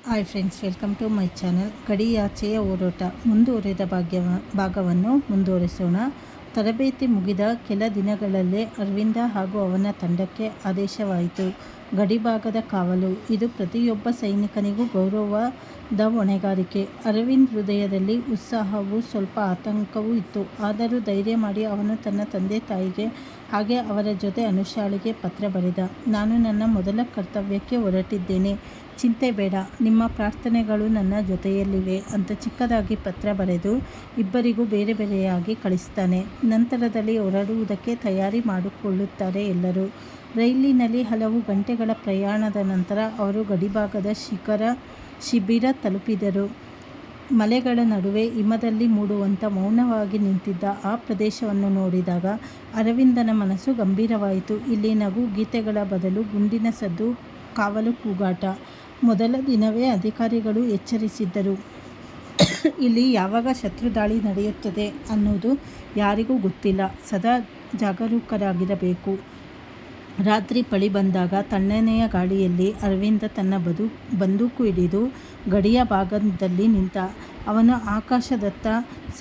Hi friends, welcome to my channel. ಗಡಿಯಾಚೆಯ ಓಡಾಟ ಮುಂದುವರೆದ ಭಾಗವನ್ನು ಮುಂದುವರಿಸೋಣ. ತರಬೇತಿ ಮುಗಿದ ಕೆಲ ದಿನಗಳಲ್ಲೇ ಅರವಿಂದ ಹಾಗೂ ಅವನ ತಂಡಕ್ಕೆ ಆದೇಶವಾಯಿತು. ಗಡಿಭಾಗದ ಕಾವಲು ಇದು ಪ್ರತಿಯೊಬ್ಬ ಸೈನಿಕನಿಗೂ ಗೌರವದ ಹೊಣೆಗಾರಿಕೆ. ಅರವಿಂದ್ ಹೃದಯದಲ್ಲಿ ಉತ್ಸಾಹವೂ ಸ್ವಲ್ಪ ಆತಂಕವೂ ಇತ್ತು. ಆದರೂ ಧೈರ್ಯ ಮಾಡಿ ಅವನು ತನ್ನ ತಂದೆ ತಾಯಿಗೆ ಹಾಗೆ ಅವರ ಜೊತೆ ಅನುಷಾಳಿಗೆ ಪತ್ರ ಬರೆದ. ನಾನು ನನ್ನ ಮೊದಲ ಕರ್ತವ್ಯಕ್ಕೆ ಹೊರಟಿದ್ದೇನೆ, ಚಿಂತೆ ಬೇಡ, ನಿಮ್ಮ ಪ್ರಾರ್ಥನೆಗಳು ನನ್ನ ಜೊತೆಯಲ್ಲಿವೆ ಅಂತ ಚಿಕ್ಕದಾಗಿ ಪತ್ರ ಬರೆದು ಇಬ್ಬರಿಗೂ ಬೇರೆ ಬೇರೆಯಾಗಿ ಕಳಿಸ್ತಾನೆ. ನಂತರದಲ್ಲಿ ಹೊರಡುವುದಕ್ಕೆ ತಯಾರಿ ಮಾಡಿಕೊಳ್ಳುತ್ತಾರೆ ಎಲ್ಲರೂ. ರೈಲಿನಲ್ಲಿ ಹಲವು ಗಂಟೆಗಳ ಪ್ರಯಾಣದ ನಂತರ ಅವರು ಗಡಿಭಾಗದ ಶಿಬಿರ ತಲುಪಿದರು. ಮಲೆಗಳ ನಡುವೆ ಹಿಮದಲ್ಲಿ ಮೂಡುವಂಥ ಮೌನವಾಗಿ ನಿಂತಿದ್ದ ಆ ಪ್ರದೇಶವನ್ನು ನೋಡಿದಾಗ ಅರವಿಂದನ ಮನಸ್ಸು ಗಂಭೀರವಾಯಿತು. ಇಲ್ಲಿ ನಗು ಗೀತೆಗಳ ಬದಲು ಗುಂಡಿನ ಸದ್ದು, ಕಾವಲು ಕೂಗಾಟ. ಮೊದಲ ದಿನವೇ ಅಧಿಕಾರಿಗಳು ಎಚ್ಚರಿಸಿದ್ದರು, ಇಲ್ಲಿ ಯಾವಾಗ ಶತ್ರು ದಾಳಿ ನಡೆಯುತ್ತದೆ ಅನ್ನೋದು ಯಾರಿಗೂ ಗೊತ್ತಿಲ್ಲ, ಸದಾ ಜಾಗರೂಕರಾಗಿರಬೇಕು. ರಾತ್ರಿ ಪಳಿ ಬಂದಾಗ ತಣ್ಣನೆಯ ಗಾಳಿಯಲ್ಲಿ ಅರವಿಂದ ತನ್ನ ಬಂದೂಕು ಹಿಡಿದು ಗಡಿಯ ಭಾಗದಲ್ಲಿ ನಿಂತ. ಅವನ ಆಕಾಶದತ್ತ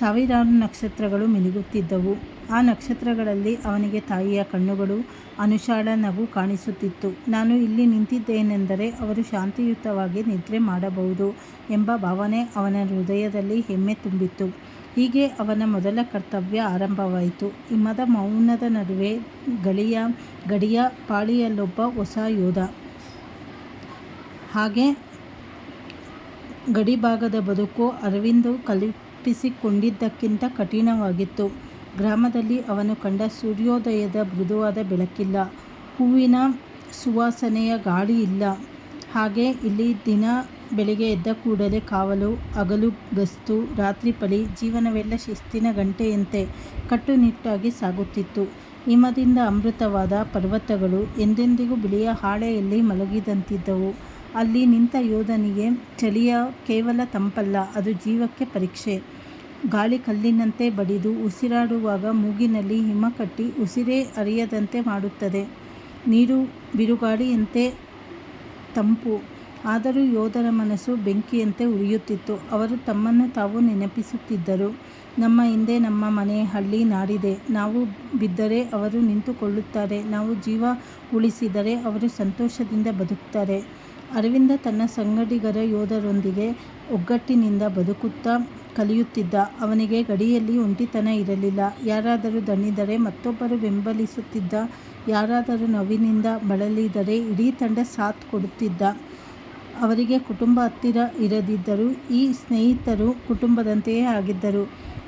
ಸಾವಿರಾರು ನಕ್ಷತ್ರಗಳು ಮಿನುಗುತ್ತಿದ್ದವು. ಆ ನಕ್ಷತ್ರಗಳಲ್ಲಿ ಅವನಿಗೆ ತಾಯಿಯ ಕಣ್ಣುಗಳು, ಅನುಷಾಳ ನಗು ಕಾಣಿಸುತ್ತಿತ್ತು. ನಾನು ಇಲ್ಲಿ ನಿಂತಿದ್ದೇನೆಂದರೆ ಅವರು ಶಾಂತಿಯುತವಾಗಿ ನಿದ್ರೆ ಮಾಡಬಹುದು ಎಂಬ ಭಾವನೆ ಅವನ ಹೃದಯದಲ್ಲಿ ಹೆಮ್ಮೆ ತುಂಬಿತ್ತು. ಹೀಗೆ ಅವನ ಮೊದಲ ಕರ್ತವ್ಯ ಆರಂಭವಾಯಿತು. ಹಿಮದ ಮೌನದ ನಡುವೆ ಗಡಿಯ ಪಾಳಿಯಲ್ಲೊಬ್ಬ ಹೊಸ ಯೋಧ. ಹಾಗೆ ಗಡಿಭಾಗದ ಬದುಕು ಅರವಿಂದ್ ಕಲ್ಪಿಸಿಕೊಂಡಿದ್ದಕ್ಕಿಂತ ಕಠಿಣವಾಗಿತ್ತು. ಗ್ರಾಮದಲ್ಲಿ ಅವನು ಕಂಡ ಸೂರ್ಯೋದಯದ ಮೃದುವಾದ ಬೆಳಕಿಲ್ಲ, ಹೂವಿನ ಸುವಾಸನೆಯ ಗಾಳಿ ಇಲ್ಲ. ಹಾಗೆ ಇಲ್ಲಿ ದಿನ ಬೆಳಿಗ್ಗೆ ಎದ್ದ ಕೂಡಲೇ ಕಾವಲು, ಹಗಲು ಗಸ್ತು, ರಾತ್ರಿ ಪಳಿ, ಜೀವನವೆಲ್ಲ ಶಿಸ್ತಿನ ಗಂಟೆಯಂತೆ ಕಟ್ಟುನಿಟ್ಟಾಗಿ ಸಾಗುತ್ತಿತ್ತು. ಹಿಮದಿಂದ ಅಮೃತವಾದ ಪರ್ವತಗಳು ಎಂದೆಂದಿಗೂ ಬಿಳಿಯ ಹಾಳೆಯಲ್ಲಿ ಮಲಗಿದಂತಿದ್ದವು. ಅಲ್ಲಿ ನಿಂತ ಯೋಧನಿಗೆ ಚಳಿಯ ಕೇವಲ ತಂಪಲ್ಲ, ಅದು ಜೀವಕ್ಕೆ ಪರೀಕ್ಷೆ. ಗಾಳಿ ಕಲ್ಲಿನಂತೆ ಬಡಿದು ಉಸಿರಾಡುವಾಗ ಮೂಗಿನಲ್ಲಿ ಹಿಮ ಕಟ್ಟಿ ಉಸಿರೇ ಹರಿಯದಂತೆ ಮಾಡುತ್ತದೆ. ನೀರು ಬಿರುಗಾಳಿಯಂತೆ ತಂಪು. ಆದರೂ ಯೋಧರ ಮನಸ್ಸು ಬೆಂಕಿಯಂತೆ ಉರಿಯುತ್ತಿತ್ತು. ಅವರು ತಮ್ಮನ್ನು ತಾವು ನೆನಪಿಸುತ್ತಿದ್ದರು, ನಮ್ಮ ಹಿಂದೆ ನಮ್ಮ ಮನೆ, ಹಳ್ಳಿ, ನಾಡಿದೆ. ನಾವು ಬಿದ್ದರೆ ಅವರು ನಿಂತುಕೊಳ್ಳುತ್ತಾರೆ, ನಾವು ಜೀವ ಉಳಿಸಿದರೆ ಅವರು ಸಂತೋಷದಿಂದ ಬದುಕುತ್ತಾರೆ. ಅರವಿಂದ ತನ್ನ ಸಂಗಡಿಗರ ಯೋಧರೊಂದಿಗೆ ಒಗ್ಗಟ್ಟಿನಿಂದ ಬದುಕುತ್ತಾ ಕಲಿಯುತ್ತಿದ್ದ. ಅವನಿಗೆ ಗಡಿಯಲ್ಲಿ ಒಂಟಿತನ ಇರಲಿಲ್ಲ. ಯಾರಾದರೂ ದಣಿದರೆ ಮತ್ತೊಬ್ಬರು ಬೆಂಬಲಿಸುತ್ತಿದ್ದ, ಯಾರಾದರೂ ನೋವಿನಿಂದ ಬಳಲಿದರೆ ಇಡೀ ತಂಡ ಸಾಥ್ ಕೊಡುತ್ತಿದ್ದ. ಅವರಿಗೆ ಕುಟುಂಬ ಹತ್ತಿರ ಇರದಿದ್ದರೂ ಈ ಸ್ನೇಹಿತರು ಕುಟುಂಬದಂತೆಯೇ ಆಗಿದ್ದರು.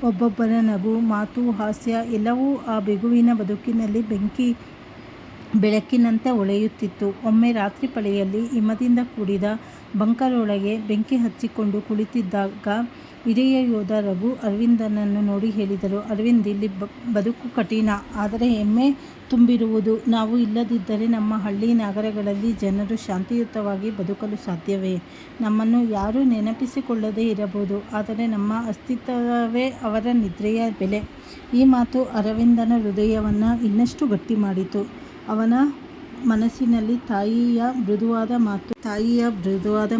ಒಬ್ಬೊಬ್ಬರ ನಗು, ಮಾತು, ಹಾಸ್ಯ ಎಲ್ಲವೂ ಆ ಬಿಗುವಿನ ಬದುಕಿನಲ್ಲಿ ಬೆಳಕಿನಂತೆ ಹೊಳೆಯುತ್ತಿತ್ತು. ಒಮ್ಮೆ ರಾತ್ರಿ ಪಳೆಯಲ್ಲಿ ಹಿಮದಿಂದ ಕೂಡಿದ ಬಂಕರ್ ಒಳಗೆ ಬೆಂಕಿ ಹಚ್ಚಿಕೊಂಡು ಕುಳಿತಿದ್ದಾಗ ಹಿರಿಯ ಯೋಧ ರಘು ಅರವಿಂದನನ್ನು ನೋಡಿ ಹೇಳಿದರು, ಅರವಿಂದ್, ಇಲ್ಲಿ ಬದುಕು ಕಠಿಣ, ಆದರೆ ಹೆಮ್ಮೆ ತುಂಬಿರುವುದು. ನಾವು ಇಲ್ಲದಿದ್ದರೆ ನಮ್ಮ ಹಳ್ಳಿ ನಗರಗಳಲ್ಲಿ ಜನರು ಶಾಂತಿಯುತವಾಗಿ ಬದುಕಲು ಸಾಧ್ಯವೇ? ನಮ್ಮನ್ನು ಯಾರೂ ನೆನಪಿಸಿಕೊಳ್ಳದೇ ಇರಬಹುದು, ಆದರೆ ನಮ್ಮ ಅಸ್ತಿತ್ವವೇ ಅವರ ನಿದ್ರೆಯ ಬೆಲೆ. ಈ ಮಾತು ಅರವಿಂದನ ಹೃದಯವನ್ನು ಇನ್ನಷ್ಟು ಗಟ್ಟಿ ಮಾಡಿತು. ಅವನ ಮನಸ್ಸಿನಲ್ಲಿ ತಾಯಿಯ ಮೃದುವಾದ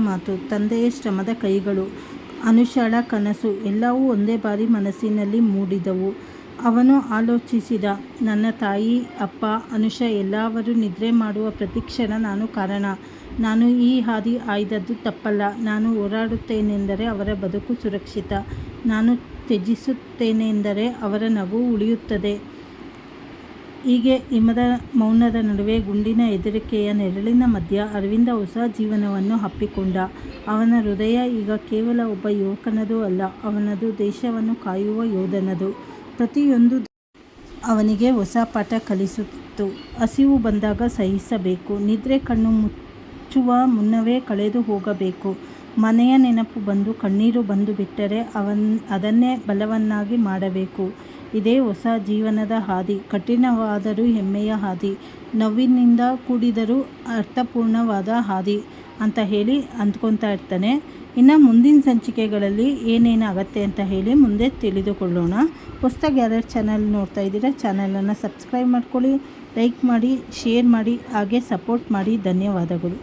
ಮಾತು, ತಂದೆಯ ಶ್ರಮದ ಕೈಗಳು, ಅನುಷಾಳ ಕನಸು ಎಲ್ಲವೂ ಒಂದೇ ಬಾರಿ ಮನಸ್ಸಿನಲ್ಲಿ ಮೂಡಿದವು. ಅವನು ಆಲೋಚಿಸಿದ, ನನ್ನ ತಾಯಿ, ಅಪ್ಪ, ಅನುಷಾ ಎಲ್ಲರೂ ನಿದ್ರೆ ಮಾಡುವ ಪ್ರತಿಕ್ಷಣ ನಾನು ಕಾರಣ. ನಾನು ಈ ಹಾದಿ ಆಯ್ದದ್ದು ತಪ್ಪಲ್ಲ. ನಾನು ಹೋರಾಡುತ್ತೇನೆಂದರೆ ಅವರ ಬದುಕು ಸುರಕ್ಷಿತ. ನಾನು ತ್ಯಜಿಸುತ್ತೇನೆಂದರೆ ಅವರ ನಗು ಉಳಿಯುತ್ತದೆ. ಹೀಗೆ ಹಿಮದ ಮೌನದ ನಡುವೆ ಗುಂಡಿನ ಹೆದರಿಕೆಯ ನೆರಳಿನ ಮಧ್ಯ ಅರವಿಂದ ಹೊಸ ಜೀವನವನ್ನು ಅಪ್ಪಿಕೊಂಡ. ಅವನ ಹೃದಯ ಈಗ ಕೇವಲ ಒಬ್ಬ ಯುವಕನದು ಅಲ್ಲ, ಅವನದು ದೇಶವನ್ನು ಕಾಯುವ ಯೋಧನದು. ಪ್ರತಿಯೊಂದು ಅವನಿಗೆ ಹೊಸ ಪಾಠ ಕಲಿಸುತ್ತಿತ್ತು. ಹಸಿವು ಬಂದಾಗ ಸಹಿಸಬೇಕು, ನಿದ್ರೆ ಕಣ್ಣು ಮುಚ್ಚುವ ಮುನ್ನವೇ ಕಳೆದು ಹೋಗಬೇಕು, ಮನೆಯ ನೆನಪು ಬಂದು ಕಣ್ಣೀರು ಬಂದು ಬಿಟ್ಟರೆ ಅದನ್ನೇ ಬಲವನ್ನಾಗಿ ಮಾಡಬೇಕು. ಇದೇ ಹೊಸ ಜೀವನದ ಹಾದಿ, ಕಠಿಣವಾದರೂ ಹೆಮ್ಮೆಯ ಹಾದಿ, ನೋವಿನಿಂದ ಕೂಡಿದರೂ ಅರ್ಥಪೂರ್ಣವಾದ ಹಾದಿ ಅಂತ ಹೇಳಿ ಅಂದ್ಕೊತಾ ಇರ್ತಾನೆ. ಇನ್ನು ಮುಂದಿನ ಸಂಚಿಕೆಗಳಲ್ಲಿ ಏನೇನು ಆಗುತ್ತೆ ಅಂತ ಹೇಳಿ ಮುಂದೆ ತಿಳಿದುಕೊಳ್ಳೋಣ. ಹೊಸದಾಗಿ ಯಾರ್ಯಾರು ಚಾನಲ್ ನೋಡ್ತಾ ಇದ್ದೀರಾ, ಚಾನಲನ್ನು ಸಬ್ಸ್ಕ್ರೈಬ್ ಮಾಡ್ಕೊಳ್ಳಿ, ಲೈಕ್ ಮಾಡಿ, ಶೇರ್ ಮಾಡಿ, ಹಾಗೆ ಸಪೋರ್ಟ್ ಮಾಡಿ. ಧನ್ಯವಾದಗಳು.